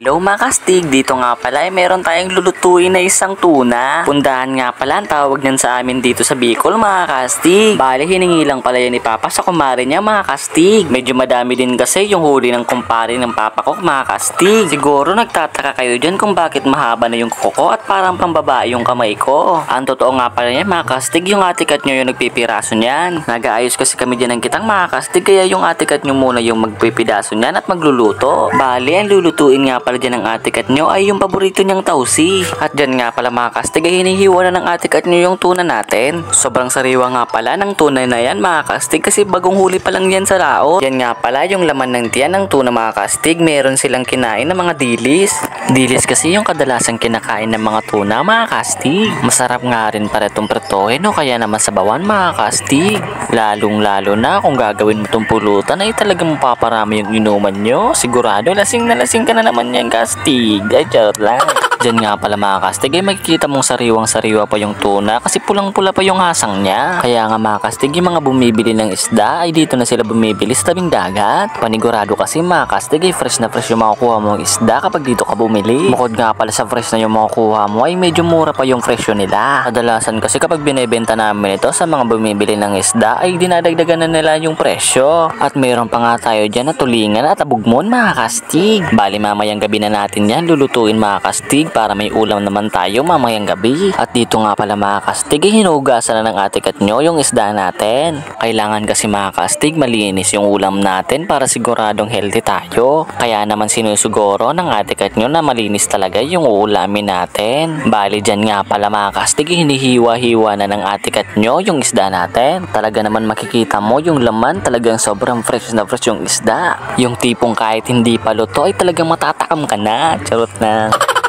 Hello mga kastig, dito nga pala ay meron tayong lulutuin na isang tuna. Pundahan nga pala ang tawag niyan sa amin dito sa Bicol mga kastig. Bali hiningi lang pala yan ni Papa sa kumare niya mga kastig. Medyo madami din kasi yung huli ng kumpare ng Papa ko mga kastig. Siguro nagtataka kayo dyan kung bakit mahaba na yung kuko ko at parang pambabae yung kamay ko. Ang totoo nga pala niya mga kastig, yung atikat nyo yung nagpipiraso niyan. Nag-aayos kasi kami dyan ng kitang mga kastig, kaya yung atikat nyo muna yung magpipidaso niyan at magluluto. Bali ang lulutuin nga pala dyan ng atikat nyo ay yung paborito niyang tausi. At dyan nga pala mga kastig ay hinihiwa na ng atikat nyo yung tuna natin. Sobrang sariwa nga pala ng tuna na yan mga kastig kasi bagong huli pa lang yan sa laot. Yan nga pala yung laman ng tiyan ng tuna mga kastig. Meron silang kinain ng mga dilis. Dilis kasi yung kadalasang kinakain ng mga tuna mga kastig. Masarap nga rin para itong pretohin o kaya naman sa bawan mga kastig. Lalong lalo na kung gagawin mo itong pulutan ay talagang mapaparami yung inuman nyo. Sigurado lasing na lasing ka na naman yan kastig. Ay charot lang. Diyan nga pala mga kastig ay makikita mong sariwang sariwa pa yung tuna kasi pulang pula pa yung hasang niya. Kaya nga mga kastig yung mga bumibili ng isda ay dito na sila bumibili sa tabing dagat. Panigurado kasi mga kastig ay fresh na fresh yung makukuha mong isda kapag dito ka bumili. Bukod nga pala sa fresh na yung makukuha mo ay medyo mura pa yung presyo nila. Kadalasan kasi kapag binebenta namin ito sa mga bumibili ng isda ay dinadagdagan na nila yung presyo. At mayroon pa nga tayo dyan na tulingan at abugmon mga kastig. Bali mamayang gabi na natin yan lulutuin mga kastig para may ulam naman tayo mamayang gabi. At dito nga pala mga kastig hinugasan na ng atikat nyo yung isda natin. Kailangan kasi mga kastig malinis yung ulam natin para siguradong healthy tayo. Kaya naman sinusuguro ng atikat nyo na malinis talaga yung ulamin natin. Bali dyan nga pala mga kastig hinihiwa-hiwa na ng atikat nyo yung isda natin. Talaga naman makikita mo yung laman, talagang sobrang fresh na fresh yung isda. Yung tipong kahit hindi pa luto ay talagang matatakam ka na. Charot na.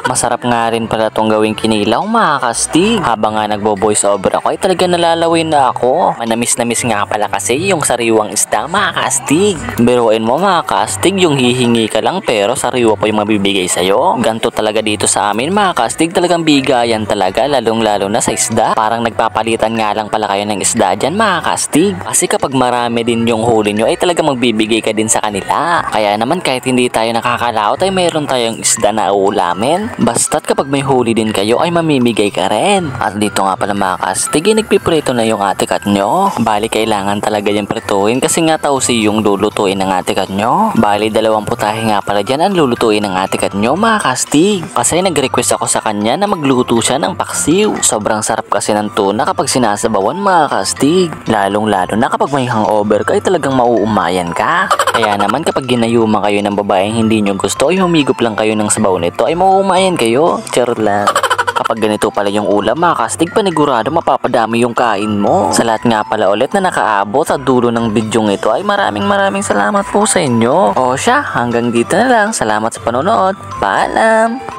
Masarap nga rin pala itong gawing kinilaw mga kastig. Habang nga nagbo-voice over ako ay talaga nalalawin na ako. Manamis-namis nga pala kasi yung sariwang isda mga kastig. Biruin mo mga kastig, yung hihingi ka lang pero sariwa pa yung mabibigay sa'yo. Ganto talaga dito sa amin mga kastig, talagang bigayan talaga lalong lalo na sa isda. Parang nagpapalitan nga lang pala kayo ng isda dyan mga kastig. Kasi kapag marami din yung huli nyo ay talagang magbibigay ka din sa kanila. Kaya naman kahit hindi tayo nakakalaot ay meron tayong isda na ulamin. Basta't kapag may huli din kayo ay mamimigay ka rin. At dito nga pala mga kastig nagpiprito na yung atikat nyo. Bali kailangan talaga yung prituhin kasi nga tausi yung lulutuin ng atikat nyo. Bali 2 putahe nga pala dyan ang lulutuin ng atikat nyo mga kastig. Kasi nag-request ako sa kanya na magluto siya ng paksiw. Sobrang sarap kasi ng tuna kapag sinasabawan mga kastig. Lalong lalo na kapag may hangover ka ay talagang mauumayan ka. Kaya naman kapag ginayuma kayo ng babaeng hindi nyo gusto ay humigop lang kayo ng sabaw nito ay mauumayan kayo. Charot lang. Kapag ganito pala yung ulam mga kastig, panigurado mapapadami yung kain mo. Sa lahat nga pala ulit na nakaabot sa dulo ng bidyong ito ay maraming salamat po sa inyo. O siya, hanggang dito na lang. Salamat sa panonood. Paalam!